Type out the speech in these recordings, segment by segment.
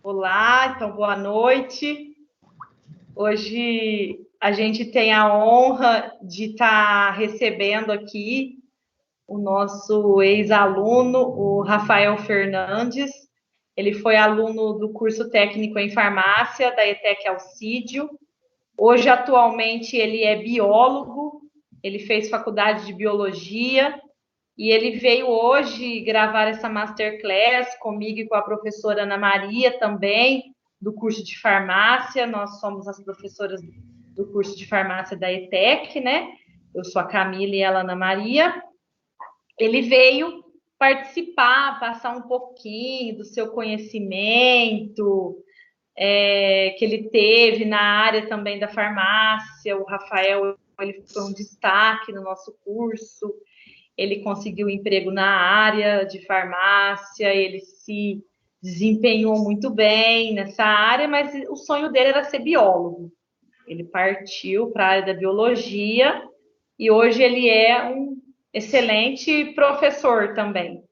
Olá, então boa noite. Hoje a gente tem a honra de estar recebendo aqui o nosso ex-aluno, o Rafael Fernandes. Ele foi aluno do curso técnico em farmácia da ETEC Alcídio. Hoje, atualmente, ele é biólogo, ele fez faculdade de biologia e ele veio hoje gravar essa masterclass comigo e com a professora Ana Maria também, do curso de farmácia. Nós somos as professoras do curso de farmácia da ETEC, né? Eu sou a Camila e ela a Ana Maria. Ele veio participar, passar um pouquinho do seu conhecimento, que ele teve na área também da farmácia. O Rafael, ele foi um destaque no nosso curso. Ele conseguiu emprego na área de farmácia, ele se desempenhou muito bem nessa área, mas o sonho dele era ser biólogo. Ele partiu para a área da biologia e hoje ele é um excelente professor também.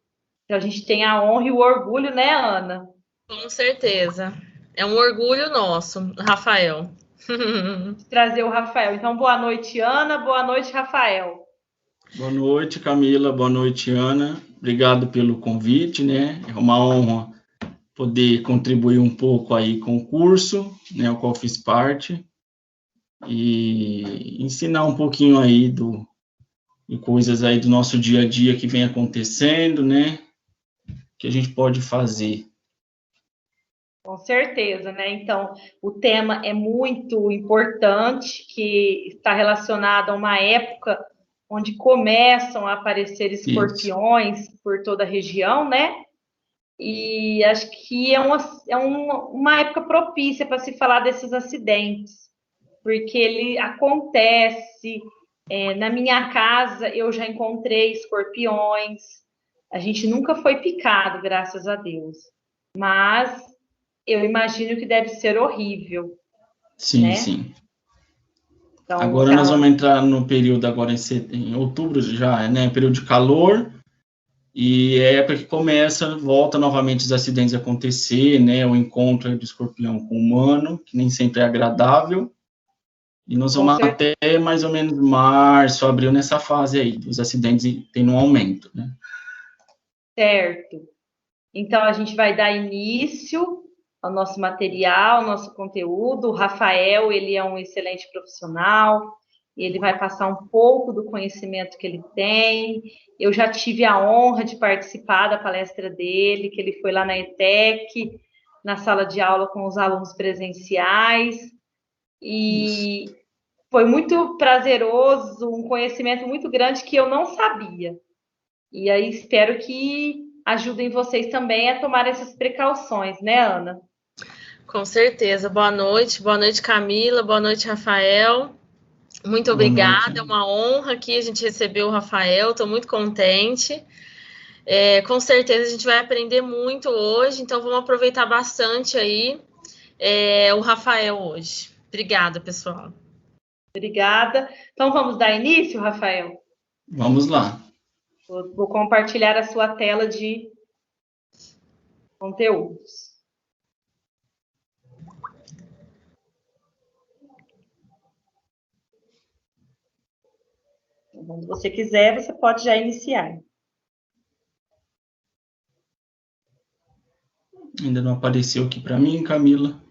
Então a gente tem a honra e o orgulho, né, Ana? Com certeza. É um orgulho nosso, Rafael. De trazer o Rafael. Então, boa noite, Ana. Boa noite, Rafael. Boa noite, Camila. Boa noite, Ana. Obrigado pelo convite, né? É uma honra poder contribuir um pouco aí com o curso, né, o qual fiz parte, e ensinar um pouquinho aí de coisas aí do nosso dia a dia que vem acontecendo, né? Que a gente pode fazer. Com certeza, né? Então, o tema é muito importante, que está relacionado a uma época onde começam a aparecer escorpiões por toda a região, né? E acho que uma época propícia para se falar desses acidentes, porque ele acontece. Na minha casa, eu já encontrei escorpiões. A gente nunca foi picado, graças a Deus. Mas eu imagino que deve ser horrível. Sim, né? sim. Então, agora nós vamos entrar no período agora em outubro já, né? Período de calor. E é a época que volta novamente os acidentes a acontecer, né? O encontro do escorpião com o humano, que nem sempre é agradável. E nós vamos até mais ou menos março, abril, nessa fase aí, dos acidentes tendo um aumento, né? Certo. Então, a gente vai dar início ao nosso material, ao nosso conteúdo. O Rafael, ele é um excelente profissional, ele vai passar um pouco do conhecimento que ele tem. Eu já tive a honra de participar da palestra dele, que ele foi lá na ETEC, na sala de aula com os alunos presenciais, e foi muito prazeroso, um conhecimento muito grande que eu não sabia. E aí espero que ajudem vocês também a tomar essas precauções, né, Ana? Com certeza. Boa noite, Camila, boa noite, Rafael. Muito obrigada, é uma honra que a gente recebeu o Rafael, estou muito contente. Com certeza a gente vai aprender muito hoje, então vamos aproveitar bastante aí o Rafael hoje. Obrigada, pessoal. Obrigada. Então vamos dar início, Rafael? Vamos lá. Vou compartilhar a sua tela de conteúdos. Quando você quiser, você pode já iniciar. Ainda não apareceu aqui para mim, Camila.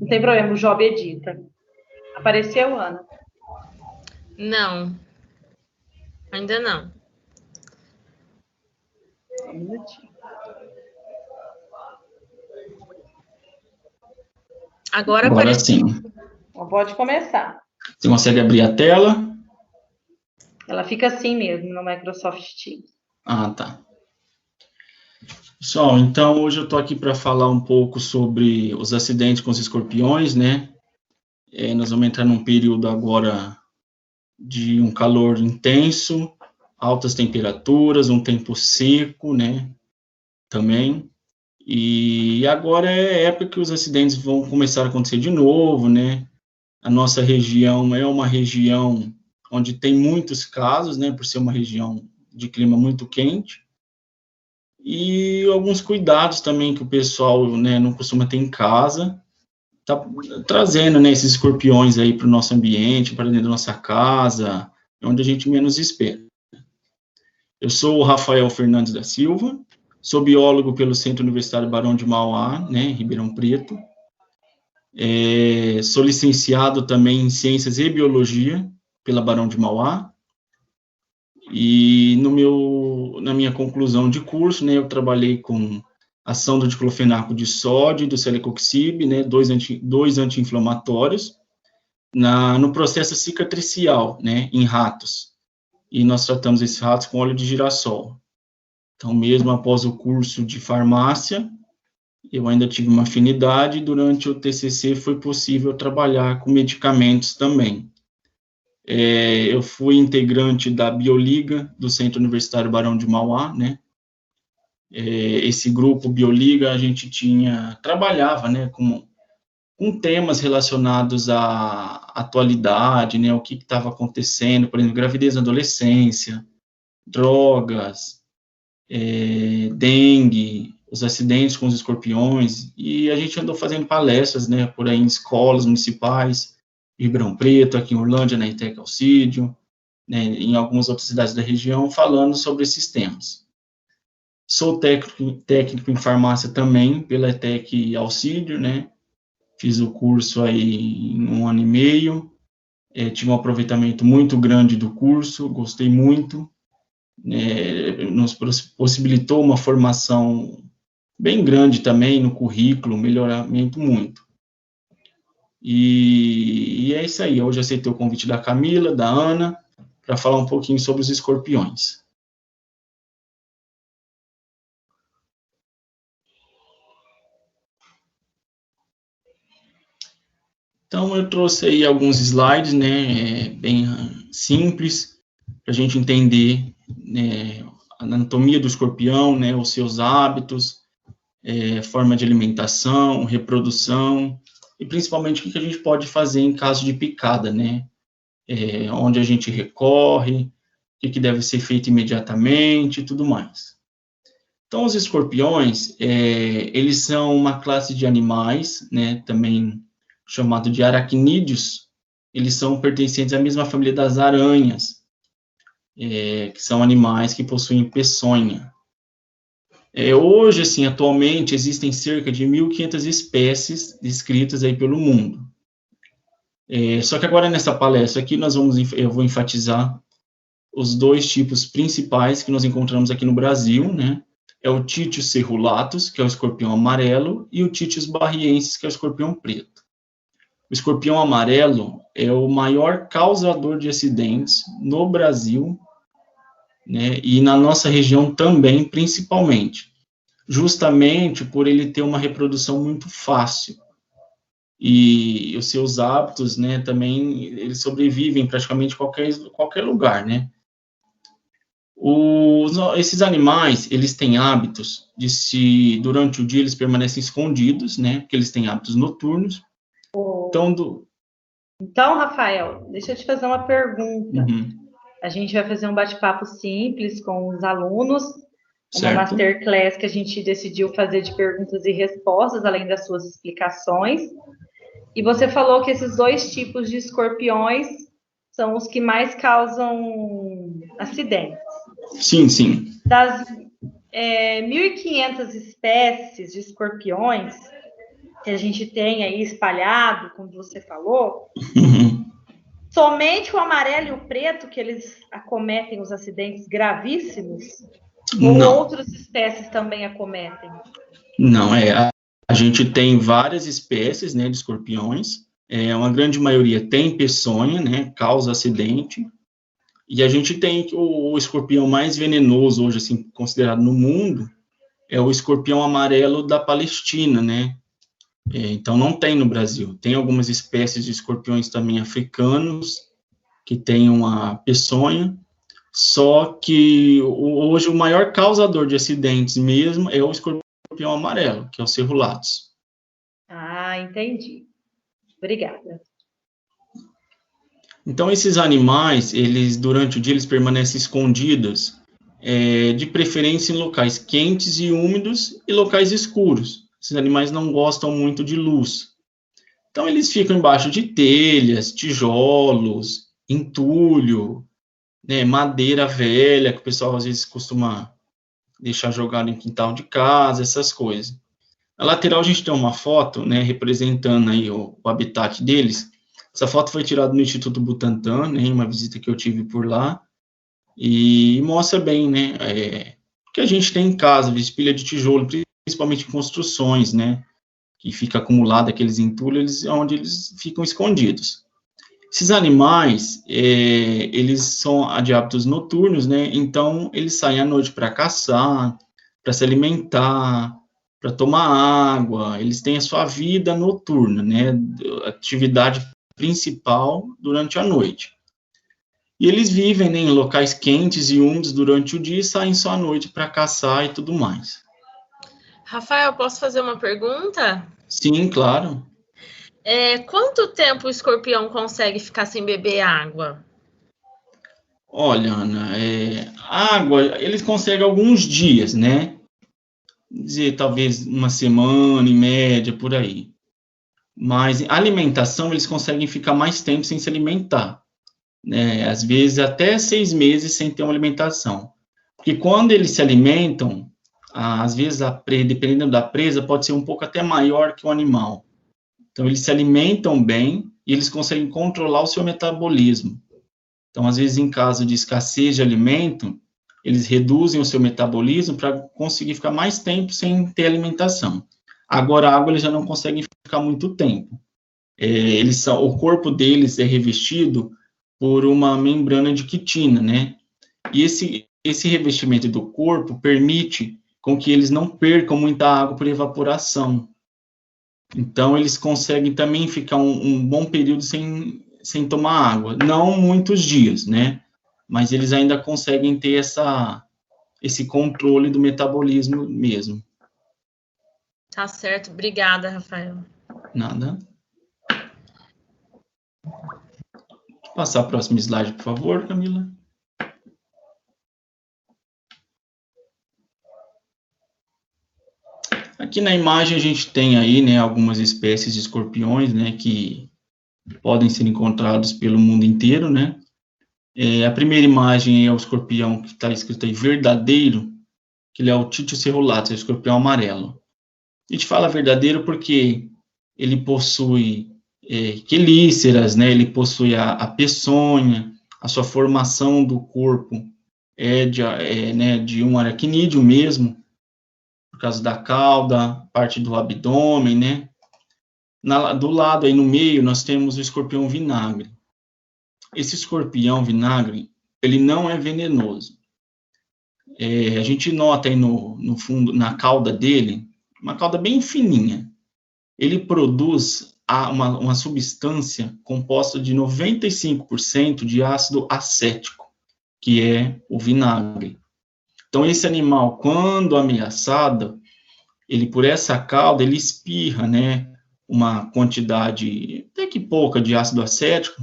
Não tem problema, o Job edita. Apareceu, Ana? Não. Ainda não. Um minutinho. Agora sim. Então, pode começar. Você consegue abrir a tela? Ela fica assim mesmo no Microsoft Teams. Ah, tá. Pessoal, então hoje eu estou aqui para falar um pouco sobre os acidentes com os escorpiões, né? Nós vamos entrar num período agora de um calor intenso, altas temperaturas, um tempo seco, né? Também. E agora é a época que os acidentes vão começar a acontecer de novo, né? A nossa região é uma região onde tem muitos casos, né? Por ser uma região de clima muito quente. e alguns cuidados também que o pessoal, né, não costuma ter em casa, tá trazendo, né, esses escorpiões aí para o nosso ambiente, para dentro da nossa casa, onde a gente menos espera. Eu sou o Rafael Fernandes da Silva, sou biólogo pelo Centro Universitário Barão de Mauá, né, em Ribeirão Preto. Sou licenciado também em Ciências e Biologia pela Barão de Mauá. E na minha conclusão de curso, né, eu trabalhei com ação do diclofenaco de sódio e do celecoxib, né, dois anti-inflamatórios, no processo cicatricial, né, em ratos. E nós tratamos esses ratos com óleo de girassol. Então, mesmo após o curso de farmácia, eu ainda tive uma afinidade, e durante o TCC foi possível trabalhar com medicamentos também. Eu fui integrante da Bioliga do Centro Universitário Barão de Mauá, né? Esse grupo Bioliga, a gente trabalhava, né, com temas relacionados à atualidade, né, o que estava acontecendo, por exemplo, gravidez na adolescência, drogas, dengue, os acidentes com os escorpiões, e a gente andou fazendo palestras, né, por aí em escolas municipais, em Ribeirão Preto, aqui em Orlândia, na ETEC Alcídio, né, em algumas outras cidades da região, falando sobre esses temas. Sou técnico em farmácia também, pela ETEC Alcídio, né, fiz o curso aí em 1 ano e meio, tive um aproveitamento muito grande do curso, gostei muito, nos possibilitou uma formação bem grande também no currículo, melhoramento muito. E é isso aí, hoje aceitei o convite da Camila, da Ana, para falar um pouquinho sobre os escorpiões. Então, eu trouxe aí alguns slides, né, bem simples, para a gente entender, né, a anatomia do escorpião, né, os seus hábitos, forma de alimentação, reprodução, e principalmente o que a gente pode fazer em caso de picada, né, onde a gente recorre, o que deve ser feito imediatamente e tudo mais. Então, os escorpiões, eles são uma classe de animais, né, também chamado de aracnídeos. Eles são pertencentes à mesma família das aranhas, que são animais que possuem peçonha. Hoje, assim, atualmente, existem cerca de 1.500 espécies descritas aí pelo mundo. Só que agora, nessa palestra aqui, eu vou enfatizar os dois tipos principais que nós encontramos aqui no Brasil, né? É o Titius cerulatus, que é o escorpião amarelo, e o Titius barriensis, que é o escorpião preto. O escorpião amarelo é o maior causador de acidentes no Brasil, né, e na nossa região também, principalmente, justamente por ele ter uma reprodução muito fácil. E os seus hábitos, né, também, eles sobrevivem praticamente em qualquer lugar, né. Esses animais, eles têm hábitos durante o dia eles permanecem escondidos, né, porque eles têm hábitos noturnos. Então, Rafael, deixa eu te fazer uma pergunta. A gente vai fazer um bate-papo simples com os alunos, uma masterclass que a gente decidiu fazer de perguntas e respostas, além das suas explicações. E você falou que esses dois tipos de escorpiões são os que mais causam acidentes. Sim, sim. Das 1.500 espécies de escorpiões que a gente tem aí espalhado, como você falou, somente o amarelo e o preto que eles acometem os acidentes gravíssimos? Não. Ou outras espécies também acometem? Não, a gente tem várias espécies, né, de escorpiões, uma grande maioria tem peçonha, né, causa acidente, e a gente tem o escorpião mais venenoso hoje, assim, considerado no mundo, é o escorpião amarelo da Palestina, né, então não tem no Brasil. Tem algumas espécies de escorpiões também africanos que têm uma peçonha, só que hoje o maior causador de acidentes mesmo é o escorpião amarelo, que é o cerulatus. Ah, entendi. Obrigada. Então, esses animais, eles durante o dia, eles permanecem escondidos de preferência em locais quentes e úmidos e locais escuros. Esses animais não gostam muito de luz. Então, eles ficam embaixo de telhas, tijolos, entulho, né, madeira velha, que o pessoal às vezes costuma deixar jogado em quintal de casa, essas coisas. Na lateral a gente tem uma foto, né, representando aí o habitat deles. Essa foto foi tirada no Instituto Butantan, né, em uma visita que eu tive por lá, e mostra bem, né, o que a gente tem em casa, pilha de tijolo, principalmente em construções, né, que fica acumulado aqueles entulhos, onde eles ficam escondidos. Esses animais, eles são de hábitos noturnos, né? Então, eles saem à noite para caçar, para se alimentar, para tomar água. Eles têm a sua vida noturna, né? Atividade principal durante a noite. E eles vivem, né, em locais quentes e úmidos durante o dia e saem só à noite para caçar e tudo mais. Rafael, posso fazer uma pergunta? Sim, claro. Quanto tempo o escorpião consegue ficar sem beber água? Olha, Ana, água, eles conseguem alguns dias, né? Dizer, talvez uma semana, em média, por aí. Mas alimentação, eles conseguem ficar mais tempo sem se alimentar, né? Às vezes até 6 meses sem ter uma alimentação. Porque quando eles se alimentam, às vezes, dependendo da presa, pode ser um pouco até maior que o animal. Então, eles se alimentam bem e eles conseguem controlar o seu metabolismo. Então, às vezes, em caso de escassez de alimento, eles reduzem o seu metabolismo para conseguir ficar mais tempo sem ter alimentação. Agora, a água, eles já não conseguem ficar muito tempo. O corpo deles é revestido por uma membrana de quitina, né? E esse revestimento do corpo permite com que eles não percam muita água por evaporação. Então, eles conseguem também ficar um bom período sem tomar água. Não muitos dias, né? Mas eles ainda conseguem ter esse controle do metabolismo mesmo. Tá certo. Obrigada, Rafael. Nada. Passar a próxima slide, por favor, Camila. Aqui na imagem a gente tem aí, né, algumas espécies de escorpiões, né, que podem ser encontrados pelo mundo inteiro, né. A primeira imagem é o escorpião que está escrito aí verdadeiro, que ele é o Tityus cerulatus, é o escorpião amarelo. A gente fala verdadeiro porque ele possui quelíceras, né, ele possui a peçonha, a sua formação do corpo de um aracnídeo mesmo, por causa da cauda, parte do abdômen, né? Do lado aí no meio nós temos o escorpião vinagre. Esse escorpião vinagre, ele não é venenoso. A gente nota aí no fundo, na cauda dele, uma cauda bem fininha. Ele produz uma substância composta de 95% de ácido acético, que é o vinagre. Então, esse animal, quando ameaçado, ele, por essa cauda, ele espirra, né, uma quantidade até que pouca de ácido acético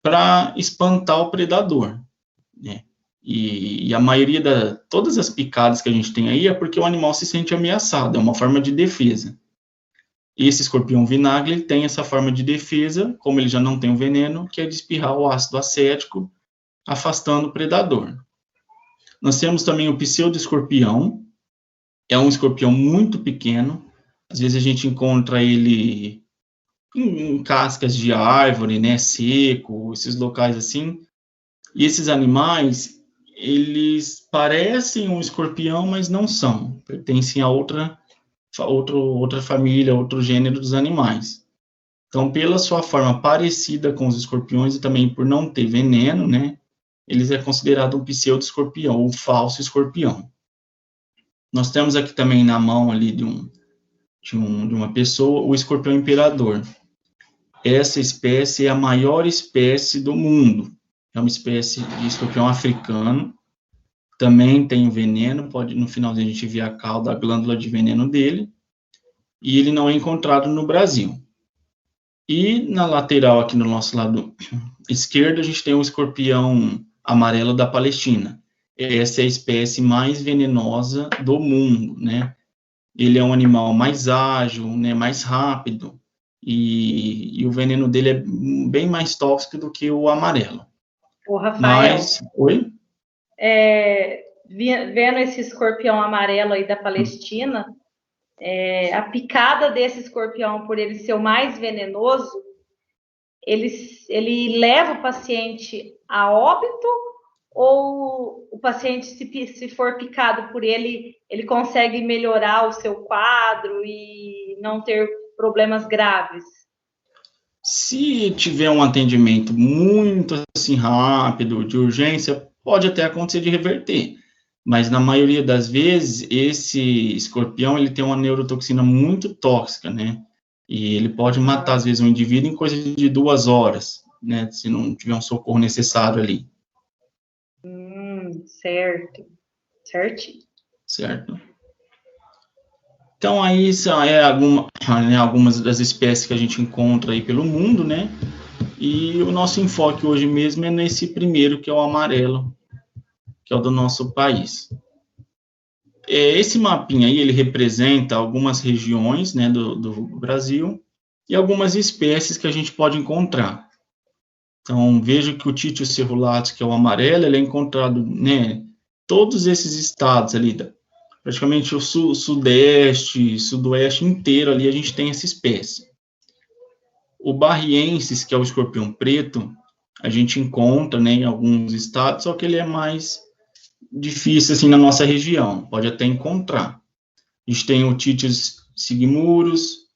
para espantar o predador, né? E a maioria todas as picadas que a gente tem aí é porque o animal se sente ameaçado, é uma forma de defesa. E esse escorpião vinagre, ele tem essa forma de defesa, como ele já não tem o veneno, que é de espirrar o ácido acético, afastando o predador. Nós temos também o pseudo-escorpião, é um escorpião muito pequeno, às vezes a gente encontra ele em cascas de árvore, né, seco, esses locais assim, e esses animais, eles parecem um escorpião, mas não são, pertencem a outra família, outro gênero dos animais. Então, pela sua forma parecida com os escorpiões e também por não ter veneno, né, eles é considerado um pseudo-escorpião, ou falso escorpião. Nós temos aqui também na mão ali de uma pessoa, o escorpião imperador. Essa espécie é a maior espécie do mundo. É uma espécie de escorpião africano. Também tem veneno, no finalzinho a gente vê a cauda, a glândula de veneno dele. E ele não é encontrado no Brasil. E na lateral, aqui no nosso lado esquerdo, a gente tem o escorpião amarelo da Palestina. essa é a espécie mais venenosa do mundo, né? Ele é um animal mais ágil, né, mais rápido, e o veneno dele é bem mais tóxico do que o amarelo. O Rafael, Oi? Vendo esse escorpião amarelo aí da Palestina, a picada desse escorpião, por ele ser o mais venenoso, ele leva o paciente a óbito, ou o paciente, se for picado por ele, ele consegue melhorar o seu quadro e não ter problemas graves? Se tiver um atendimento muito assim rápido, de urgência, pode até acontecer de reverter. Mas na maioria das vezes, esse escorpião, ele tem uma neurotoxina muito tóxica, né? E ele pode matar, às vezes, um indivíduo em coisa de 2 horas, né? Se não tiver um socorro necessário ali. Certo. Certinho. Certo. Então, aí são algumas das espécies que a gente encontra aí pelo mundo, né? E o nosso enfoque hoje mesmo é nesse primeiro, que é o amarelo, que é o do nosso país. Esse mapinha aí, ele representa algumas regiões, né, do Brasil e algumas espécies que a gente pode encontrar. Então, veja que o Títio cerulatus, que é o amarelo, ele é encontrado, né, todos esses estados ali, praticamente o sudeste, sudoeste inteiro ali, a gente tem essa espécie. O barriensis, que é o escorpião preto, a gente encontra, né, em alguns estados, só que ele é mais difícil assim na nossa região, pode até encontrar. A gente tem o Titis sigmurus,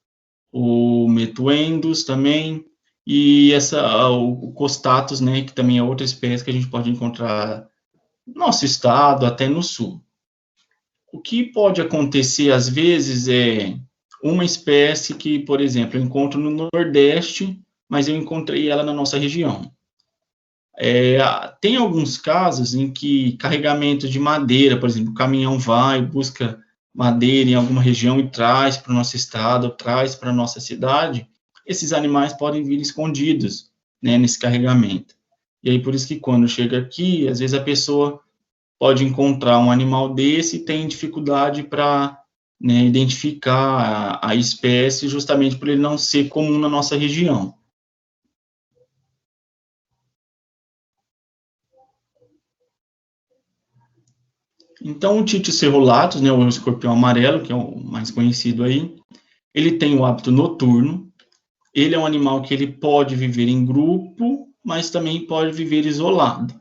o metuendus também, e o costatus, né, que também é outra espécie que a gente pode encontrar no nosso estado, até no sul. O que pode acontecer às vezes é uma espécie que, por exemplo, eu encontro no Nordeste, mas eu encontrei ela na nossa região. Tem alguns casos em que carregamento de madeira, por exemplo, o caminhão vai, busca madeira em alguma região e traz para o nosso estado, traz para a nossa cidade, esses animais podem vir escondidos, né, nesse carregamento. E aí, por isso que quando chega aqui, às vezes a pessoa pode encontrar um animal desse e tem dificuldade para, né, identificar a espécie, justamente por ele não ser comum na nossa região. Então, o Títio cerulatus, né, o escorpião amarelo, que é o mais conhecido aí, ele tem o hábito noturno. Ele é um animal que ele pode viver em grupo, mas também pode viver isolado.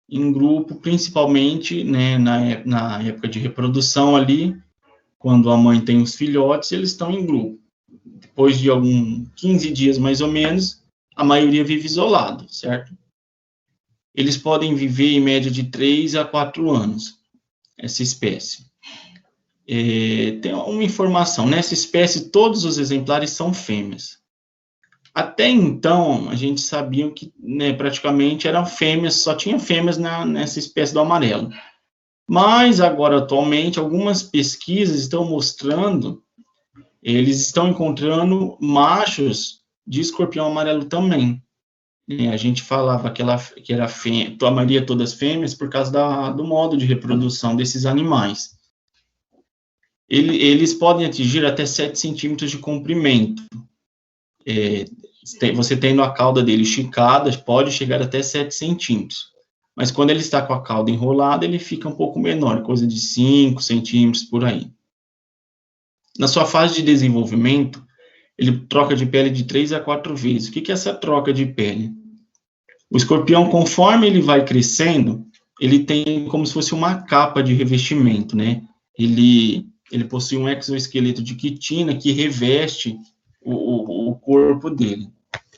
Em grupo, principalmente, né, na época de reprodução ali, quando a mãe tem os filhotes, eles estão em grupo. Depois de 15 dias, mais ou menos, a maioria vive isolado, certo? Eles podem viver em média de 3 a 4 anos, essa espécie. Tem uma informação, nessa espécie todos os exemplares são fêmeas. Até então, a gente sabia que, né, praticamente eram fêmeas, só tinha fêmeas nessa espécie do amarelo. Mas agora, atualmente, algumas pesquisas estão mostrando, eles estão encontrando machos de escorpião amarelo também. A gente falava que era a maioria todas fêmeas por causa do modo de reprodução desses animais. Eles podem atingir até 7 centímetros de comprimento. Você tendo a cauda dele esticada, pode chegar até 7 centímetros. Mas quando ele está com a cauda enrolada, ele fica um pouco menor, coisa de 5 centímetros por aí. Na sua fase de desenvolvimento, ele troca de pele de 3 a 4 vezes. O que é essa troca de pele? O escorpião, conforme ele vai crescendo, ele tem como se fosse uma capa de revestimento, né? Ele possui um exoesqueleto de quitina que reveste o corpo dele.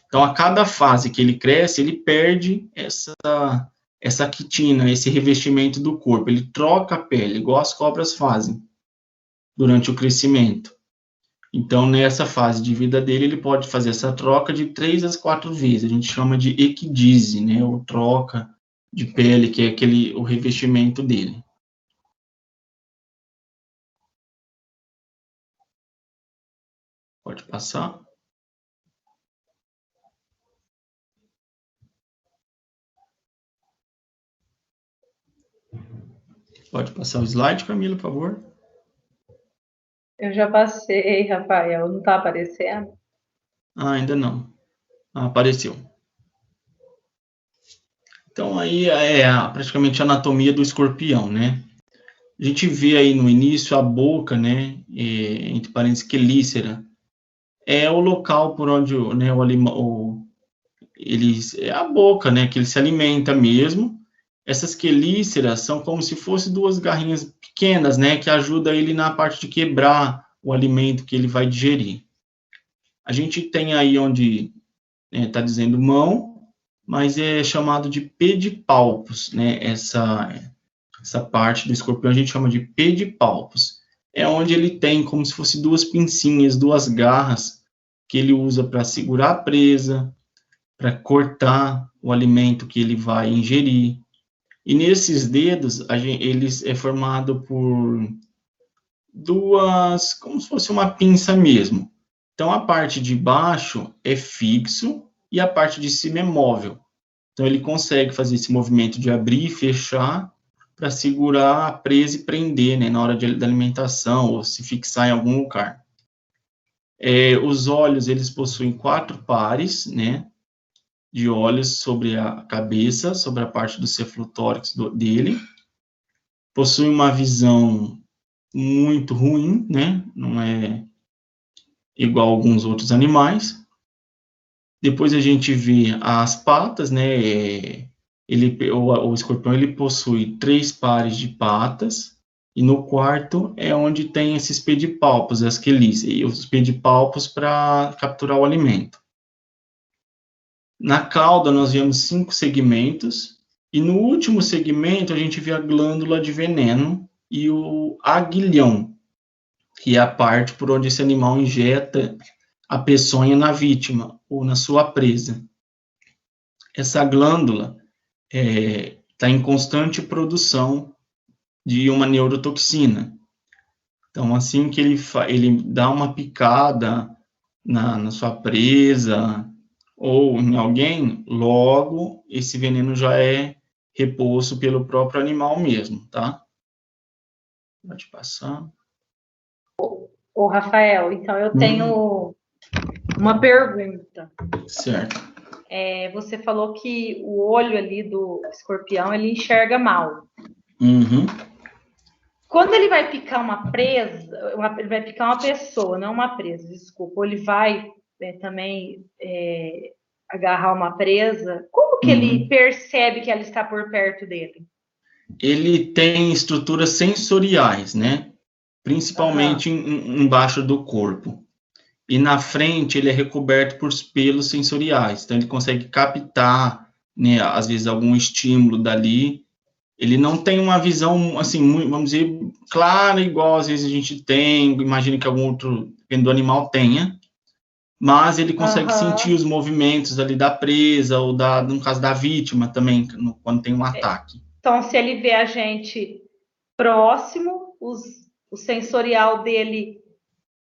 Então, a cada fase que ele cresce, ele perde essa quitina, esse revestimento do corpo. Ele troca a pele, igual as cobras fazem durante o crescimento. Então, nessa fase de vida dele, ele pode fazer essa troca de 3 a 4 vezes. A gente chama de equidise, né? Ou troca de pele, que é o revestimento dele. Pode passar. Pode passar o slide, Camila, por favor. Eu já passei, Rafael, não está aparecendo? Ainda não. Apareceu. Então, aí é praticamente a anatomia do escorpião, né? A gente vê aí no início a boca, né? Entre parênteses, quelícera. É o local por onde, né, é a boca, né? Que ele se alimenta mesmo. Essas quelíceras são como se fossem duas garrinhas pequenas, né? Que ajudam ele na parte de quebrar o alimento que ele vai digerir. A gente tem aí onde está dizendo mão, mas é chamado de pedipalpos, né? Essa parte do escorpião a gente chama de pedipalpos. É onde ele tem como se fosse duas pincinhas, duas garras, que ele usa para segurar a presa, para cortar o alimento que ele vai ingerir. E nesses dedos, eles é formado por duas, como se fosse uma pinça mesmo. Então, a parte de baixo é fixo e a parte de cima é móvel. Então, ele consegue fazer esse movimento de abrir e fechar para segurar a presa e prender, né, na hora da alimentação ou se fixar em algum lugar. Os olhos, eles possuem 4 pares, né, de olhos sobre a cabeça, sobre a parte do cefalotórax dele. Possui uma visão muito ruim, né, não é igual a alguns outros animais. Depois a gente vê as patas, né? O escorpião ele possui 3 pares de patas, e no quarto é onde tem esses pedipalpos, as quelíceras, e os pedipalpos para capturar o alimento. Na cauda nós vemos 5 segmentos, e no último segmento a gente vê a glândula de veneno e o aguilhão, que é a parte por onde esse animal injeta a peçonha na vítima ou na sua presa. Essa glândula está em constante produção de uma neurotoxina. Então, assim que ele dá uma picada na sua presa ou em alguém, logo esse veneno já é reposto pelo próprio animal mesmo, tá? Pode passar. Ô, Rafael, então eu tenho uma pergunta. Certo. Você falou que o olho ali do escorpião, ele enxerga mal. Uhum. Quando ele vai picar uma presa, ele vai picar uma pessoa, não uma presa, desculpa, ou ele vai também agarrar uma presa, como que ele percebe que ela está por perto dele? Ele tem estruturas sensoriais, né? Principalmente embaixo do corpo. E na frente ele é recoberto por pelos sensoriais, então ele consegue captar, né, às vezes algum estímulo dali. Ele não tem uma visão, assim, vamos dizer, clara, igual às vezes a gente tem, imagina que algum outro do animal tenha, mas ele consegue sentir os movimentos ali da presa, ou no caso da vítima também, quando tem um ataque. Então, se ele vê a gente próximo, o sensorial dele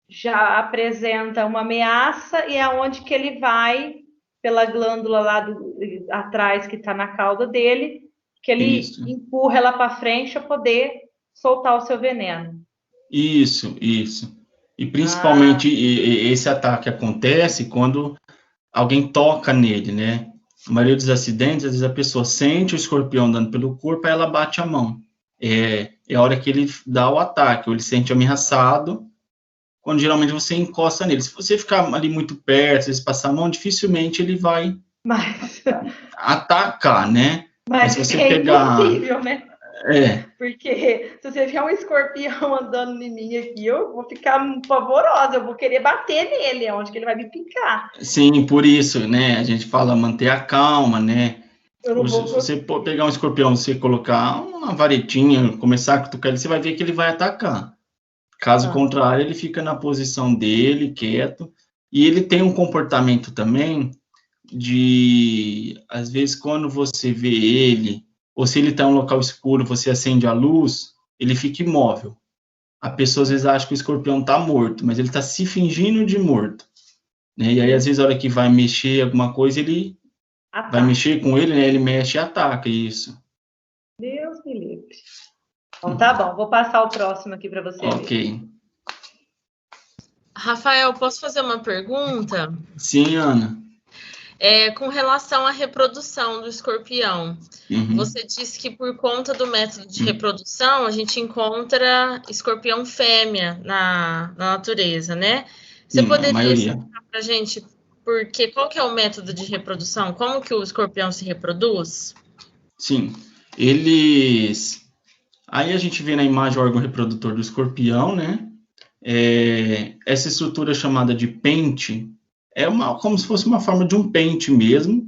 já apresenta uma ameaça, e é onde que ele vai, pela glândula lá atrás que está na cauda dele, que ele empurra ela para frente para poder soltar o seu veneno. Isso. E principalmente esse ataque acontece quando alguém toca nele, né? A maioria dos acidentes, às vezes a pessoa sente o escorpião andando pelo corpo, aí ela bate a mão. É a hora que ele dá o ataque, ou ele se sente ameaçado, quando geralmente você encosta nele. Se você ficar ali muito perto, às vezes passar a mão, dificilmente ele vai atacar, né? Mas se você pegar... impossível, né? É. Porque se você vier um escorpião andando em mim aqui, eu vou ficar pavorosa, eu vou querer bater nele, onde que ele vai me picar. Sim, por isso, né? A gente fala manter a calma, né? Se você pegar um escorpião, você colocar uma varetinha, começar a cutucar ele, você vai ver que ele vai atacar. Caso contrário, ele fica na posição dele, quieto. E ele tem um comportamento também de, às vezes, quando você vê ele, ou se ele está em um local escuro, você acende a luz, ele fica imóvel. A pessoa, às vezes, acha que o escorpião está morto, mas ele está se fingindo de morto. Né? E aí, às vezes, a hora que vai mexer alguma coisa, ele vai mexer com ele, né? Ele mexe e ataca, isso. Deus me livre. Então tá bom, vou passar o próximo aqui para você ver. Ok. Rafael, posso fazer uma pergunta? Sim, Ana. Com relação à reprodução do escorpião, Uhum. você disse que por conta do método de reprodução, a gente encontra escorpião fêmea na natureza, né? Você Sim, a poderia maioria. explicar para a gente qual que é o método de reprodução? Como que o escorpião se reproduz? Sim, eles... Aí a gente vê na imagem o órgão reprodutor do escorpião, né? Essa estrutura chamada de pente como se fosse uma forma de um pente mesmo,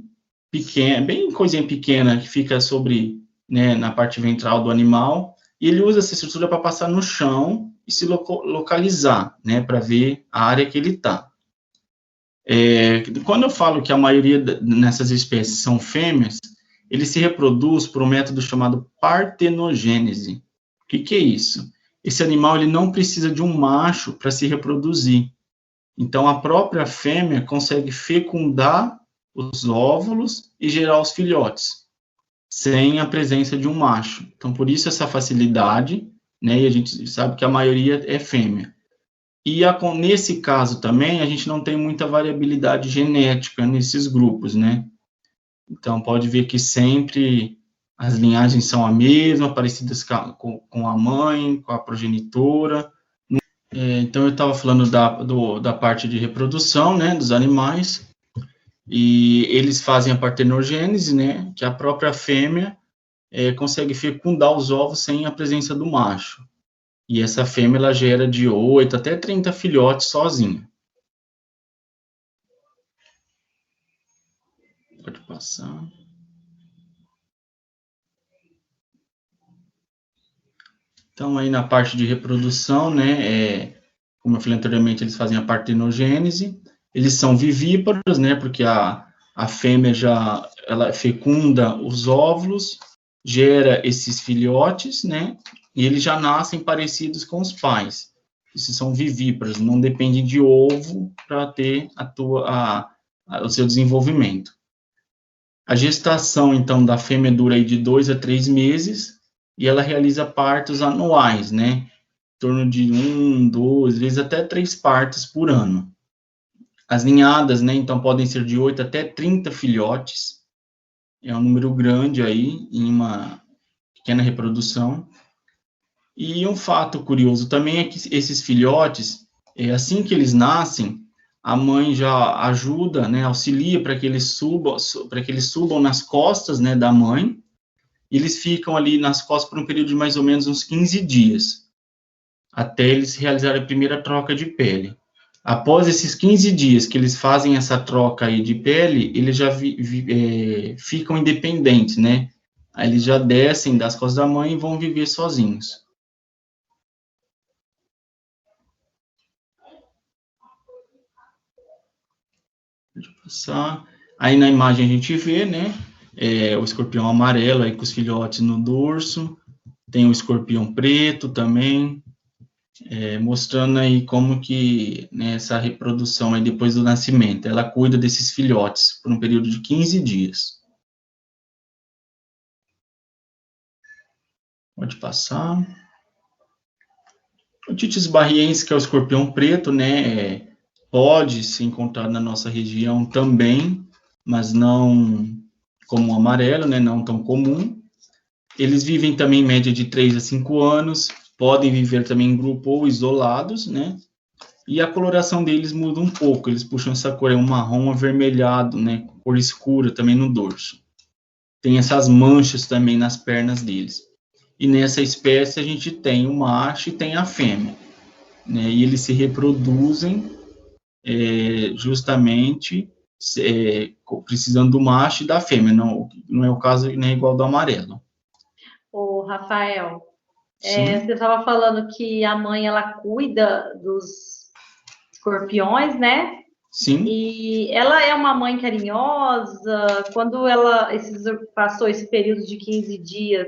pequena, bem coisinha pequena, que fica sobre, né, na parte ventral do animal, e ele usa essa estrutura para passar no chão e se localizar, né, para ver a área que ele está. Quando eu falo que a maioria nessas espécies são fêmeas, ele se reproduz por um método chamado partenogênese. O que é isso? Esse animal ele não precisa de um macho para se reproduzir. Então, a própria fêmea consegue fecundar os óvulos e gerar os filhotes, sem a presença de um macho. Então, por isso essa facilidade, né? E a gente sabe que a maioria é fêmea. E nesse caso também, a gente não tem muita variabilidade genética nesses grupos, né? Então, pode ver que sempre as linhagens são a mesma, parecidas com a mãe, com a progenitora. Então, eu estava falando da parte de reprodução, né, dos animais, e eles fazem a partenogênese, né, que a própria fêmea consegue fecundar os ovos sem a presença do macho. E essa fêmea, ela gera de 8 até 30 filhotes sozinha. Pode passar. Então, aí na parte de reprodução, né, como eu falei anteriormente, eles fazem a partenogênese. Eles são vivíparos, né, porque a fêmea ela fecunda os óvulos, gera esses filhotes, né, e eles já nascem parecidos com os pais. Esses são vivíparos, não dependem de ovo para ter o seu desenvolvimento. A gestação, então, da fêmea dura aí de 2 a 3 meses, e ela realiza partos anuais, né? Em torno de 1, 2, às vezes até 3 partos por ano. As ninhadas, né, então, podem ser de 8 até 30 filhotes. É um número grande aí, em uma pequena reprodução. E um fato curioso também é que esses filhotes, assim que eles nascem, a mãe já ajuda, né, auxilia para que eles subam nas costas, né, da mãe. E eles ficam ali nas costas por um período de mais ou menos uns 15 dias, até eles realizarem a primeira troca de pele. Após esses 15 dias que eles fazem essa troca aí de pele, eles já ficam independentes, né? Aí eles já descem das costas da mãe e vão viver sozinhos. Deixa eu passar. Aí na imagem a gente vê, né? O escorpião amarelo aí com os filhotes no dorso. Tem o escorpião preto também. Mostrando aí como que, né, essa reprodução aí depois do nascimento, ela cuida desses filhotes por um período de 15 dias. Pode passar. O Titis barriense, que é o escorpião preto, né, pode se encontrar na nossa região também, mas não como o amarelo, né, não tão comum. Eles vivem também em média de 3 a 5 anos, podem viver também em grupo ou isolados, né, e a coloração deles muda um pouco, eles puxam essa cor, um marrom avermelhado, né, cor escura também no dorso. Tem essas manchas também nas pernas deles. E nessa espécie a gente tem o macho e tem a fêmea, né, e eles se reproduzem justamente precisando do macho e da fêmea, não é o caso, nem igual do amarelo. Ô, Rafael, você estava falando que a mãe, ela cuida dos escorpiões, né? Sim. E ela é uma mãe carinhosa. Quando ela passou esse período de 15 dias,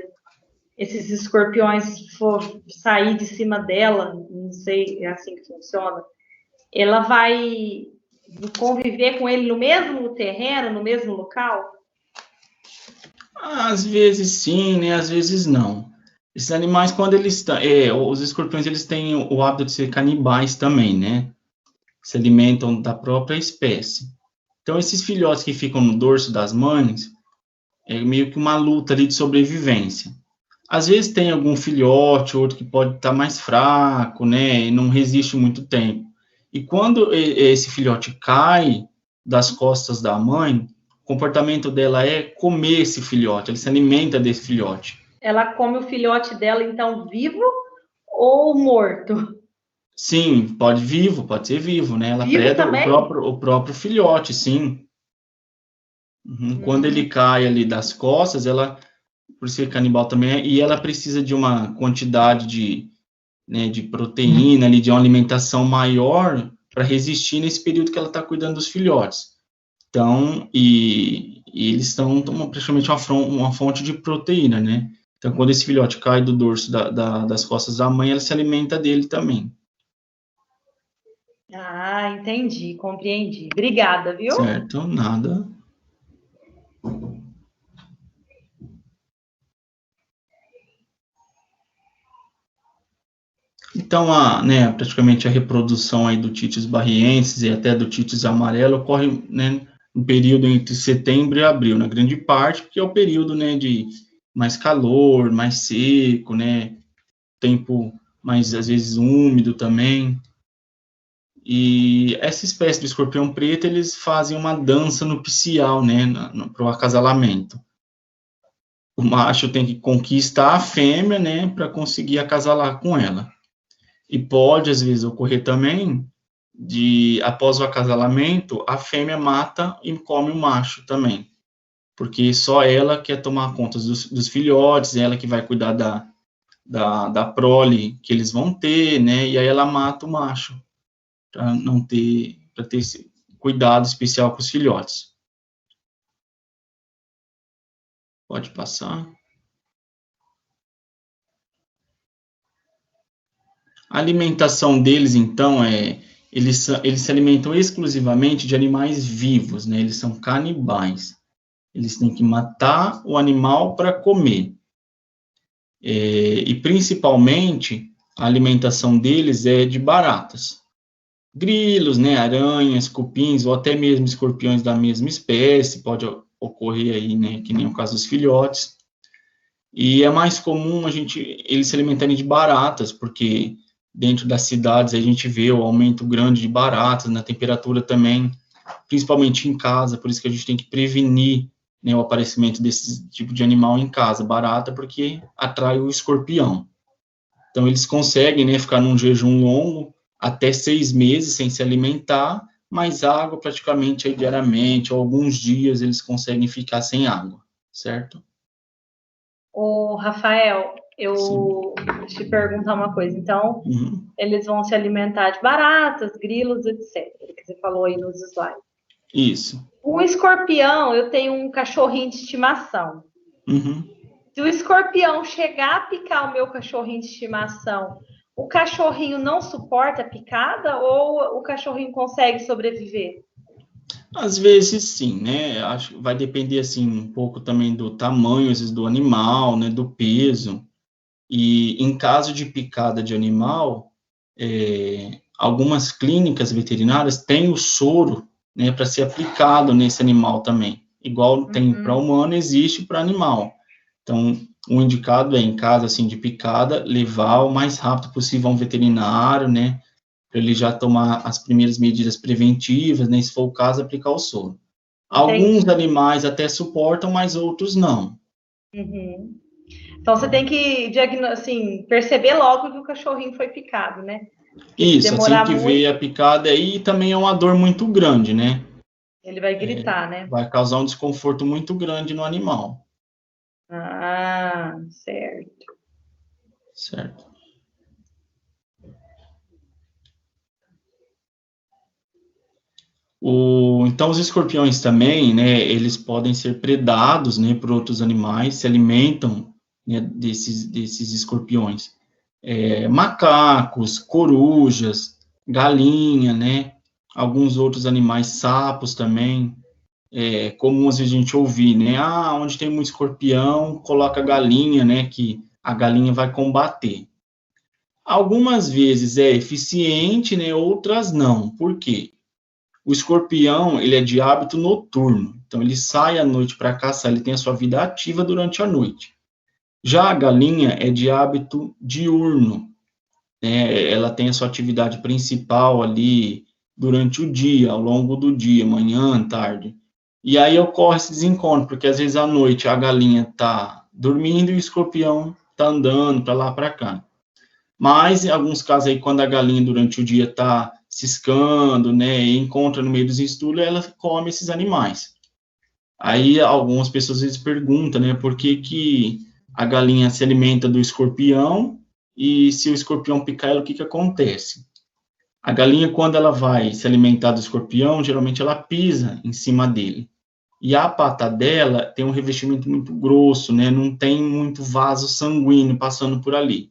esses escorpiões for sair de cima dela, não sei, é assim que funciona, ela vai conviver com ele no mesmo terreno, no mesmo local? Às vezes sim, né? Às vezes não. Esses animais, quando eles estão... os escorpiões, eles têm o hábito de ser canibais também, né? Se alimentam da própria espécie. Então, esses filhotes que ficam no dorso das mães, é meio que uma luta ali de sobrevivência. Às vezes tem algum filhote, outro que pode estar mais fraco, né? E não resiste muito tempo. E quando esse filhote cai das costas da mãe, o comportamento dela é comer esse filhote, ele se alimenta desse filhote. Ela come o filhote dela, então, vivo ou morto? Sim, pode ser vivo, né? Ela Vivo preda também? o próprio filhote, sim. Uhum. Quando ele cai ali das costas, ela, por ser canibal também, e ela precisa de uma quantidade de proteína, ali, de uma alimentação maior para resistir nesse período que ela está cuidando dos filhotes. Então, e eles estão praticamente uma fonte de proteína, né? Então, quando esse filhote cai do dorso das costas da mãe, ela se alimenta dele também. Ah, entendi, compreendi. Obrigada, viu? Certo, nada. Então, praticamente a reprodução aí do Títios barriensis e até do Títios amarelo ocorre, né, no período entre setembro e abril, na grande parte, porque é o período, né, de mais calor, mais seco, né, tempo mais, às vezes, úmido também. E essa espécie de escorpião preto, eles fazem uma dança nupcial, né, para o acasalamento. O macho tem que conquistar a fêmea, né, para conseguir acasalar com ela. E pode, às vezes, ocorrer também após o acasalamento, a fêmea mata e come o macho também. Porque só ela quer tomar conta dos filhotes, ela que vai cuidar da prole que eles vão ter, né? E aí ela mata o macho, para ter esse cuidado especial com os filhotes. Pode passar. A alimentação deles, então, eles se alimentam exclusivamente de animais vivos, né? Eles são canibais. Eles têm que matar o animal para comer. E, principalmente, a alimentação deles é de baratas. Grilos, né? Aranhas, cupins, ou até mesmo escorpiões da mesma espécie, pode ocorrer aí, né? Que nem o caso dos filhotes. E é mais comum eles se alimentarem de baratas, porque dentro das cidades a gente vê o aumento grande de baratas, na temperatura também, principalmente em casa, por isso que a gente tem que prevenir, né, o aparecimento desse tipo de animal em casa, barata, porque atrai o escorpião. Então eles conseguem, né, ficar num jejum longo, até 6 meses sem se alimentar, mas água praticamente aí diariamente, ou alguns dias eles conseguem ficar sem água, certo? Ô, Rafael, eu te perguntar uma coisa. Então, eles vão se alimentar de baratas, grilos, etc., que você falou aí nos slides. Isso. O escorpião, eu tenho um cachorrinho de estimação. Se o escorpião chegar a picar o meu cachorrinho de estimação, o cachorrinho não suporta a picada ou o cachorrinho consegue sobreviver? Às vezes sim, né? Acho que vai depender assim um pouco também do tamanho, às vezes do animal, né? Do peso. E em caso de picada de animal, algumas clínicas veterinárias têm o soro, né? Para ser aplicado nesse animal também. Igual tem para humano, existe para animal. Então, o indicado é, em caso assim de picada, levar o mais rápido possível a um veterinário, né? Para ele já tomar as primeiras medidas preventivas, né? Se for o caso, aplicar o soro. Alguns animais até suportam, mas outros não. Então, você tem que assim, perceber logo que o cachorrinho foi picado, né? Isso, assim que vê a picada aí, também é uma dor muito grande, né? Ele vai gritar, né? Vai causar um desconforto muito grande no animal. Ah, certo. Certo. Então, os escorpiões também, né, eles podem ser predados, né, por outros animais, se alimentam, né, desses escorpiões. Macacos, corujas, galinha, né, alguns outros animais, sapos também, comum às vezes a gente ouvir, né, onde tem um escorpião, coloca galinha, né, que a galinha vai combater. Algumas vezes é eficiente, né, outras não. Por quê? O escorpião, ele é de hábito noturno, então ele sai à noite para caçar, ele tem a sua vida ativa durante a noite. Já a galinha é de hábito diurno, né, ela tem a sua atividade principal ali durante o dia, ao longo do dia, manhã, tarde. E aí ocorre esse desencontro, porque às vezes à noite a galinha está dormindo e o escorpião está andando para lá, para cá. Mas, em alguns casos, aí, quando a galinha durante o dia está ciscando, né, e encontra no meio dos estudos, ela come esses animais. Aí, algumas pessoas às vezes perguntam, né, por que a galinha se alimenta do escorpião e se o escorpião picar ela, o que acontece? A galinha, quando ela vai se alimentar do escorpião, geralmente ela pisa em cima dele. E a pata dela tem um revestimento muito grosso, né, não tem muito vaso sanguíneo passando por ali.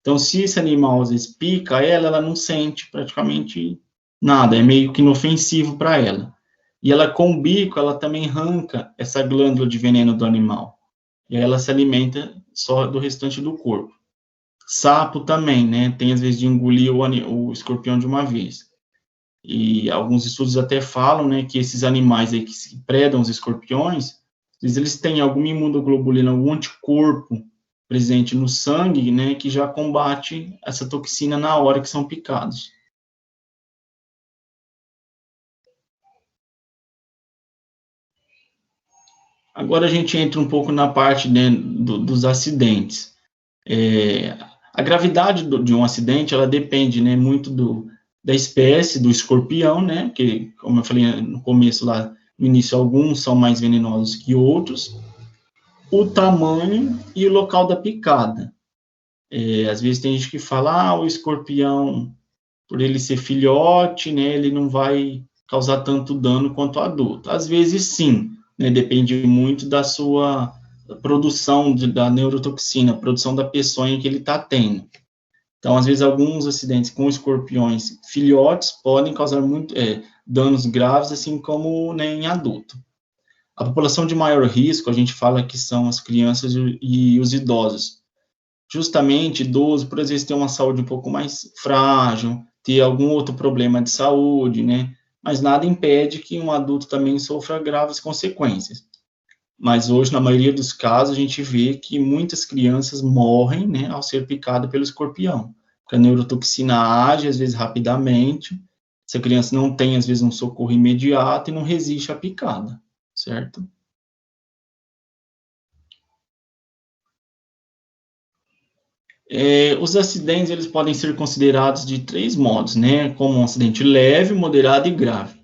Então, se esse animal às vezes pica ela, ela não sente praticamente nada, é meio que inofensivo para ela. E ela com o bico, ela também arranca essa glândula de veneno do animal. E aí ela se alimenta só do restante do corpo. Sapo também, né? Tem às vezes de engolir o escorpião de uma vez. E alguns estudos até falam, né, que esses animais aí que se predam os escorpiões, eles têm alguma imunoglobulina, algum anticorpo presente no sangue, né, que já combate essa toxina na hora que são picados. Agora a gente entra um pouco na parte, né, dos acidentes. A gravidade de um acidente, ela depende, né, muito da espécie do escorpião, né, que, como eu falei no começo lá, no início, alguns são mais venenosos que outros, o tamanho e o local da picada. Às vezes tem gente que fala, o escorpião, por ele ser filhote, né, ele não vai causar tanto dano quanto o adulto. Às vezes sim, né, depende muito da sua produção da neurotoxina, produção da peçonha que ele está tendo. Então, às vezes, alguns acidentes com escorpiões filhotes podem causar danos graves, assim como, né, em adulto. A população de maior risco, a gente fala que são as crianças e os idosos. Justamente, idoso, por vezes, ter uma saúde um pouco mais frágil, ter algum outro problema de saúde, né? Mas nada impede que um adulto também sofra graves consequências. Mas hoje, na maioria dos casos, a gente vê que muitas crianças morrem, né, ao ser picada pelo escorpião. Porque a neurotoxina age, às vezes, rapidamente. Essa criança não tem, às vezes, um socorro imediato e não resiste à picada, certo? Os acidentes, eles podem ser considerados de 3 modos, né? Como um acidente leve, moderado e grave.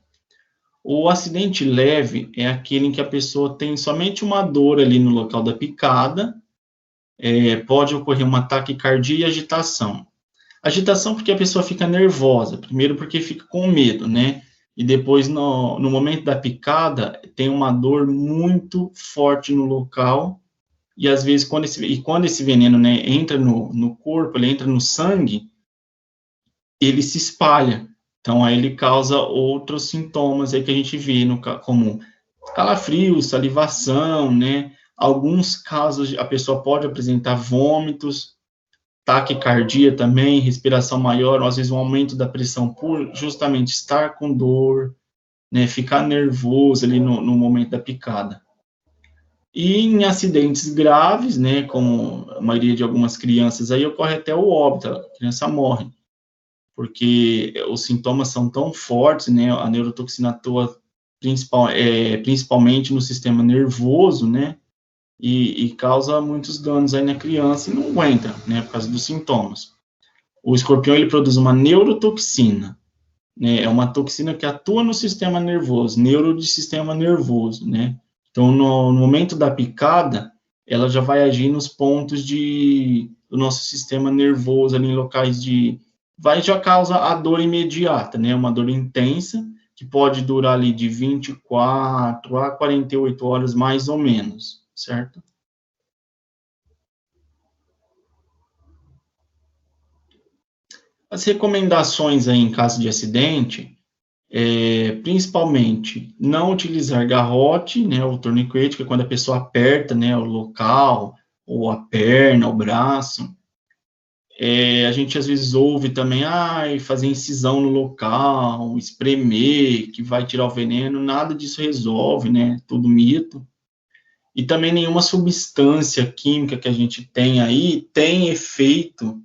O acidente leve é aquele em que a pessoa tem somente uma dor ali no local da picada, pode ocorrer uma taquicardia e agitação. Agitação porque a pessoa fica nervosa, primeiro porque fica com medo, né? E depois, no momento da picada, tem uma dor muito forte no local, e às vezes, quando esse veneno, né, entra no corpo, ele entra no sangue, ele se espalha. Então, aí ele causa outros sintomas aí que a gente vê como calafrio, salivação, né? Alguns casos a pessoa pode apresentar vômitos, taquicardia também, respiração maior, ou às vezes um aumento da pressão por justamente estar com dor, né? Ficar nervoso ali no momento da picada. E em acidentes graves, né, como a maioria de algumas crianças, aí ocorre até o óbito, a criança morre, porque os sintomas são tão fortes, né, a neurotoxina atua principalmente no sistema nervoso, né, e causa muitos danos aí na criança e não aguenta, né, por causa dos sintomas. O escorpião, ele produz uma neurotoxina, né, é uma toxina que atua no sistema nervoso, neuro de sistema nervoso, né. Então, no momento da picada, ela já vai agir nos pontos do nosso sistema nervoso, ali em locais já causa a dor imediata, né? Uma dor intensa, que pode durar ali de 24 a 48 horas, mais ou menos, certo? As recomendações aí em caso de acidente, principalmente não utilizar garrote, né, o torniquete, que é quando a pessoa aperta, né, o local ou a perna, o braço. A gente às vezes ouve também, fazer incisão no local, espremer, que vai tirar o veneno, nada disso resolve, né? Tudo mito. E também nenhuma substância química que a gente tem aí tem efeito,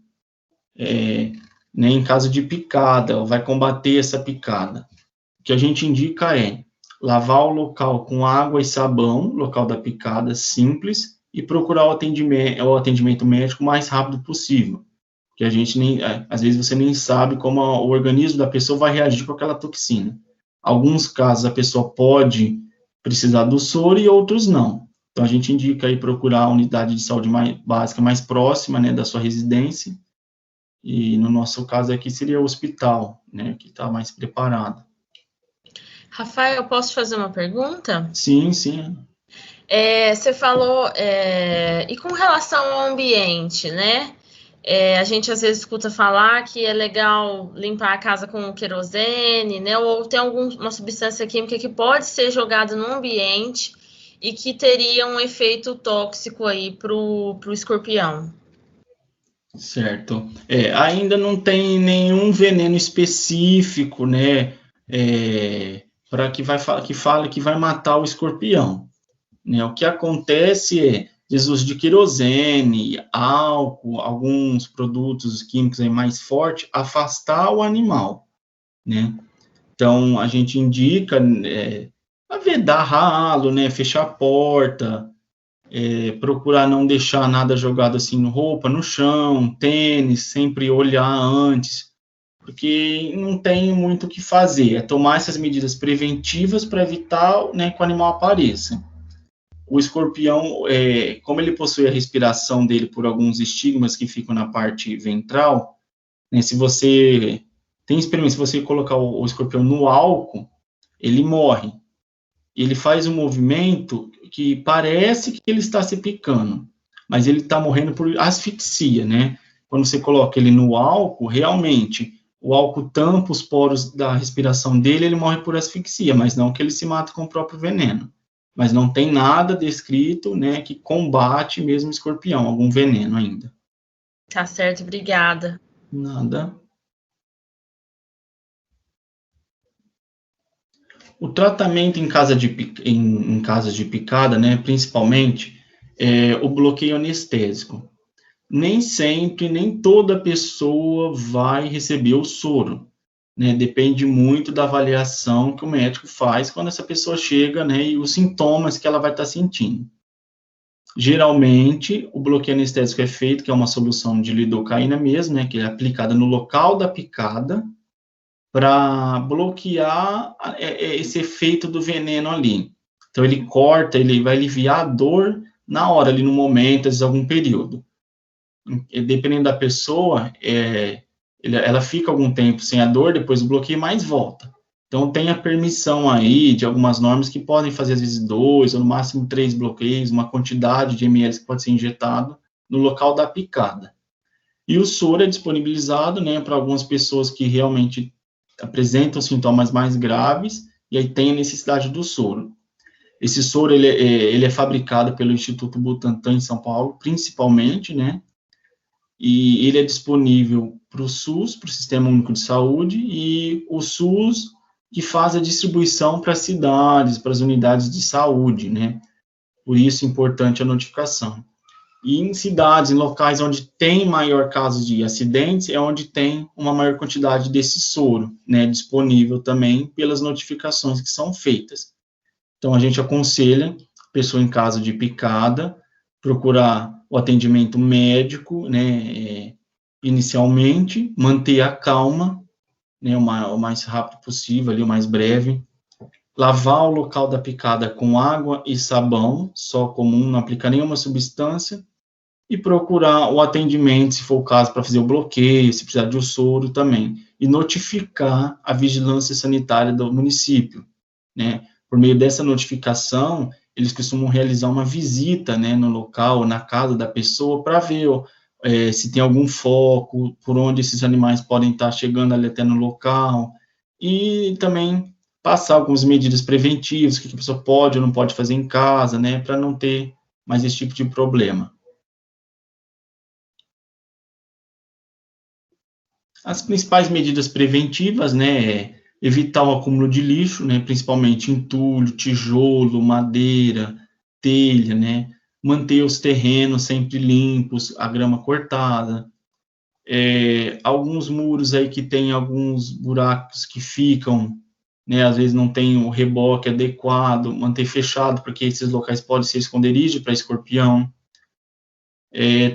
né, em caso de picada, vai combater essa picada. O que a gente indica é lavar o local com água e sabão, local da picada, simples, e procurar o atendimento médico o mais rápido possível. Que a gente às vezes você nem sabe como o organismo da pessoa vai reagir com aquela toxina. Alguns casos a pessoa pode precisar do soro e outros não. Então a gente indica aí procurar a unidade de saúde básica mais próxima, né, da sua residência. E no nosso caso aqui seria o hospital, né, que está mais preparado. Rafael, eu posso te fazer uma pergunta? Sim, sim. Você falou, e com relação ao ambiente, né? A gente às vezes escuta falar que é legal limpar a casa com querosene, né? Ou tem alguma substância química que pode ser jogada no ambiente e que teria um efeito tóxico aí para o escorpião. Certo. Ainda não tem nenhum veneno específico, né? Para que fale que vai matar o escorpião. Né? O que acontece é uso de querosene, álcool, alguns produtos químicos aí mais fortes, afastar o animal, né? Então, a gente indica vedar ralo, né? Fechar a porta, procurar não deixar nada jogado assim no roupa, no chão, tênis, sempre olhar antes, porque não tem muito o que fazer, é tomar essas medidas preventivas para evitar, né, que o animal apareça. O escorpião, como ele possui a respiração dele por alguns estigmas que ficam na parte ventral, né, se você tem experiência, se você colocar o escorpião no álcool, ele morre. Ele faz um movimento que parece que ele está se picando, mas ele está morrendo por asfixia, né? Quando você coloca ele no álcool, realmente, o álcool tampa os poros da respiração dele, ele morre por asfixia, mas não que ele se mata com o próprio veneno. Mas não tem nada descrito, né, que combate mesmo o escorpião, algum veneno ainda. Tá certo, obrigada. Nada. O tratamento em casos de picada, né, principalmente, é o bloqueio anestésico. Nem sempre, nem toda pessoa vai receber o soro, né, depende muito da avaliação que o médico faz quando essa pessoa chega, né, e os sintomas que ela vai estar sentindo. Geralmente, o bloqueio anestésico é feito, que é uma solução de lidocaína mesmo, né, que é aplicada no local da picada, para bloquear esse efeito do veneno ali. Então, ele corta, ele vai aliviar a dor na hora, ali no momento, às vezes, algum período. Dependendo da pessoa, ela fica algum tempo sem a dor, depois o bloqueio mais volta. Então, tem a permissão aí de algumas normas que podem fazer, às vezes, 2 ou no máximo 3 bloqueios, uma quantidade de ml que pode ser injetado no local da picada. E o soro é disponibilizado, né, para algumas pessoas que realmente apresentam sintomas mais graves e aí tem a necessidade do soro. Esse soro, ele é fabricado pelo Instituto Butantan em São Paulo, principalmente, né, e ele é disponível para o SUS, para o Sistema Único de Saúde, e o SUS que faz a distribuição para as cidades, para as unidades de saúde, né, por isso é importante a notificação. E em cidades, em locais onde tem maior casos de acidentes, é onde tem uma maior quantidade desse soro, né, disponível também pelas notificações que são feitas. Então, a gente aconselha a pessoa em caso de picada, procurar o atendimento médico, né, inicialmente, manter a calma, né, o mais rápido possível, ali, o mais breve, lavar o local da picada com água e sabão, só comum, não aplicar nenhuma substância, e procurar o atendimento, se for o caso, para fazer o bloqueio, se precisar de um soro também, e notificar a vigilância sanitária do município, né? Por meio dessa notificação, eles costumam realizar uma visita, né, no local, na casa da pessoa, para ver se tem algum foco, por onde esses animais podem estar chegando ali até no local, e também passar algumas medidas preventivas, o que a pessoa pode ou não pode fazer em casa, né, para não ter mais esse tipo de problema. As principais medidas preventivas, né, é evitar o acúmulo de lixo, né, principalmente entulho, tijolo, madeira, telha, né, manter os terrenos sempre limpos, a grama cortada, alguns muros aí que tem alguns buracos que ficam, né, às vezes não tem o reboque adequado, manter fechado, porque esses locais podem ser esconderijo para escorpião.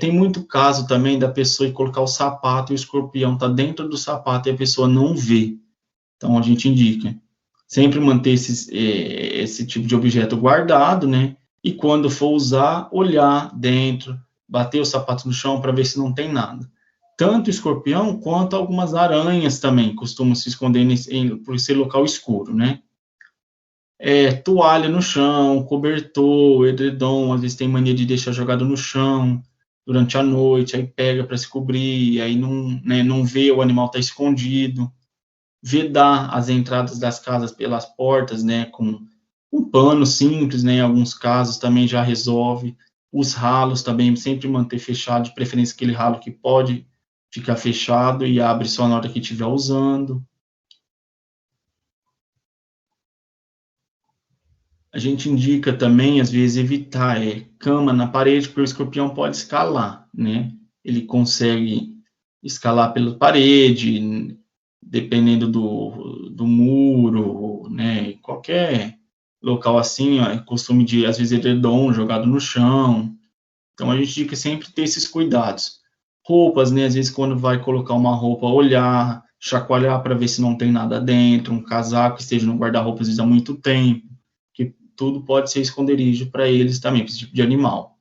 Tem muito caso também da pessoa ir colocar o sapato e o escorpião está dentro do sapato e a pessoa não vê. Então, a gente indica sempre manter esse tipo de objeto guardado, né? E quando for usar, olhar dentro, bater o sapato no chão para ver se não tem nada. Tanto o escorpião quanto algumas aranhas também costumam se esconder por esse local escuro, né? Toalha no chão, cobertor, edredom, às vezes tem mania de deixar jogado no chão durante a noite, aí pega para se cobrir, aí não, né, não vê, o animal está escondido. Vedar as entradas das casas pelas portas, né, com um pano simples, né, em alguns casos também já resolve. Os ralos também sempre manter fechado, de preferência aquele ralo que pode ficar fechado e abre só na hora que estiver usando. A gente indica também, às vezes, evitar cama na parede, porque o escorpião pode escalar, né? Ele consegue escalar pela parede, dependendo do muro, né? Qualquer local assim, é costume de, às vezes, edredom jogado no chão. Então, a gente indica sempre ter esses cuidados. Roupas, né? Às vezes, quando vai colocar uma roupa, olhar, chacoalhar para ver se não tem nada dentro, um casaco que esteja no guarda-roupa, às vezes, há muito tempo, que tudo pode ser esconderijo para eles também, para esse tipo de animal.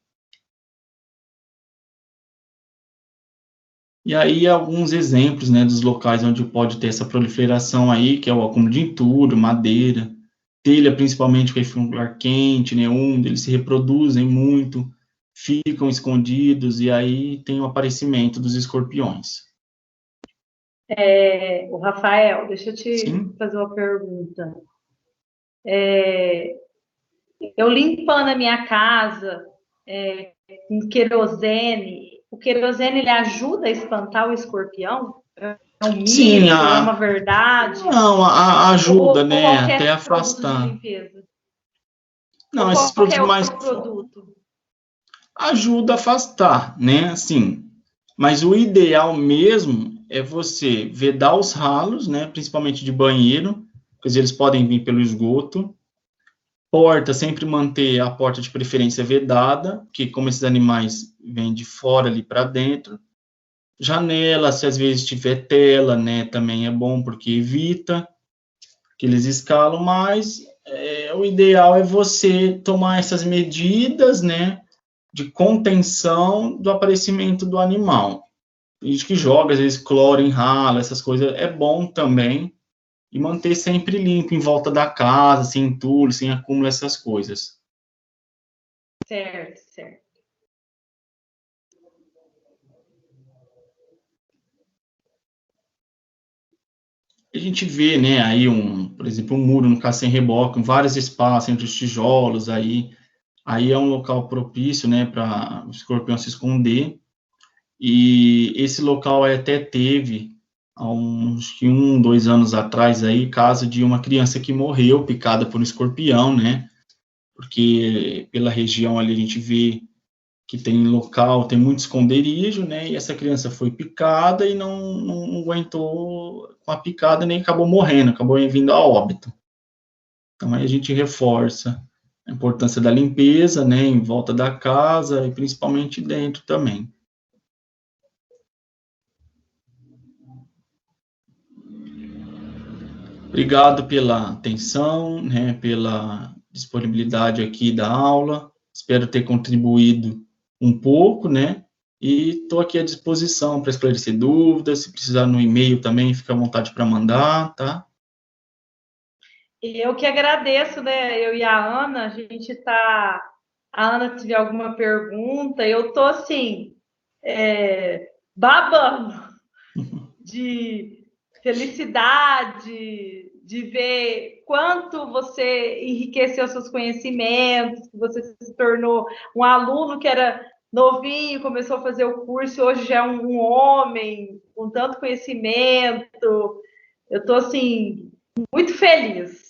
E aí, alguns exemplos, né, dos locais onde pode ter essa proliferação aí, que é o acúmulo de entulho, madeira, telha, principalmente, que é um lugar quente, né, úmido, eles se reproduzem muito, ficam escondidos, e aí tem o aparecimento dos escorpiões. O Rafael, deixa eu te Sim. fazer uma pergunta. Eu limpando a minha casa com querosene, o querosene ele ajuda a espantar o escorpião? É um Sim, mito, é uma verdade? não, ajuda, Ou né, qualquer até produto de afastar. limpeza? Não, Ou esses produtos qualquer mais outro produto? ajuda a afastar, né, assim, mas o ideal mesmo é você vedar os ralos, né, principalmente de banheiro, porque eles podem vir pelo esgoto. Porta, sempre manter a porta de preferência vedada, porque como esses animais vêm de fora ali para dentro. Janela, se às vezes tiver tela, né, também é bom, porque evita que eles escalam, mas o ideal é você tomar essas medidas, né, de contenção do aparecimento do animal. Tem gente que joga, às vezes, cloro em ralo, essas coisas, é bom também, e manter sempre limpo em volta da casa, sem entulho, sem acúmulo, essas coisas. Certo, certo. A gente vê, né, aí por exemplo, um muro, no caso sem reboque, com vários espaços entre os tijolos, aí é um local propício, né, para o escorpião se esconder. E esse local até teve, há uns 2 anos atrás, aí, caso de uma criança que morreu picada por um escorpião, né? Porque pela região ali a gente vê que tem local, tem muito esconderijo, né? E essa criança foi picada e não aguentou com a picada, nem acabou morrendo, acabou vindo a óbito. Então aí a gente reforça a importância da limpeza, né, em volta da casa e principalmente dentro também. Obrigado pela atenção, né, pela disponibilidade aqui da aula. Espero ter contribuído um pouco, né? E estou aqui à disposição para esclarecer dúvidas. Se precisar no e-mail também, fica à vontade para mandar, tá? Eu que agradeço, né? Eu e a Ana, a gente tá. A Ana tiver alguma pergunta, eu tô assim, babando de felicidade, de ver quanto você enriqueceu seus conhecimentos, que você se tornou um aluno que era novinho, começou a fazer o curso, e hoje já é um homem com tanto conhecimento. Eu estou, assim, muito feliz.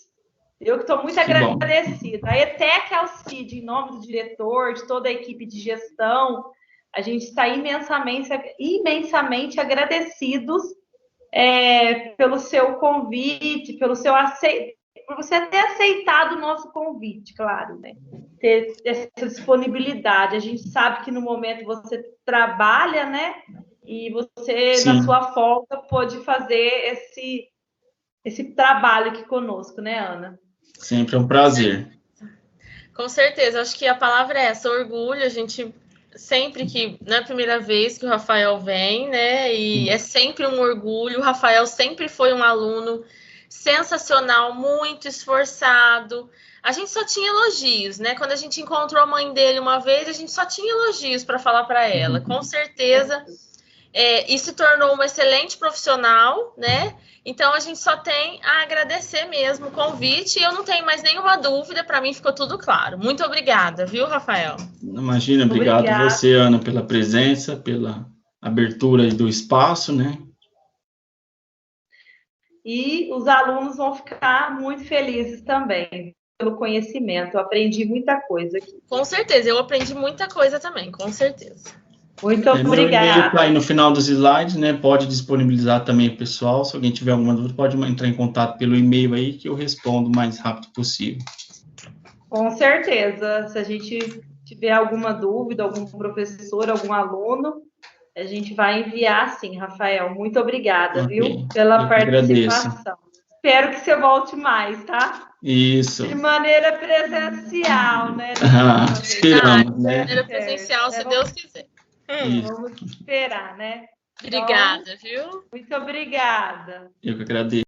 Eu que estou muito Que bom. agradecida. A ETEC Alcide, em nome do diretor, de toda a equipe de gestão, a gente está imensamente agradecidos pelo seu convite, por você ter aceitado o nosso convite, claro, né? Ter essa disponibilidade. A gente sabe que no momento você trabalha, né? E você, Sim. na sua folga, pôde fazer esse trabalho aqui conosco, né, Ana? Sempre é um prazer. Com certeza, acho que a palavra é essa, orgulho. A gente sempre que, não é a primeira vez que o Rafael vem, né? E é sempre um orgulho. O Rafael sempre foi um aluno sensacional, muito esforçado. A gente só tinha elogios, né? Quando a gente encontrou a mãe dele uma vez, a gente só tinha elogios para falar para ela. Com certeza, e se tornou uma excelente profissional, né? Então a gente só tem a agradecer mesmo o convite e eu não tenho mais nenhuma dúvida, para mim ficou tudo claro. Muito obrigada, viu, Rafael? Imagina, obrigado você, Ana, pela presença, pela abertura aí do espaço, né? E os alunos vão ficar muito felizes também pelo conhecimento. Eu aprendi muita coisa aqui. Com certeza, eu aprendi muita coisa também, com certeza. Muito obrigada. Meu e-mail está aí no final dos slides, né? Pode disponibilizar também o pessoal. Se alguém tiver alguma dúvida, pode entrar em contato pelo e-mail aí que eu respondo o mais rápido possível. Com certeza. Se a gente tiver alguma dúvida, algum professor, algum aluno, a gente vai enviar sim, Rafael. Muito obrigada, viu? Pela participação. Espero que você volte mais, tá? Isso. De maneira presencial, né? Esperamos, né? De maneira presencial, se Deus quiser. Vamos esperar, né? Obrigada, viu? Muito obrigada. Eu que agradeço.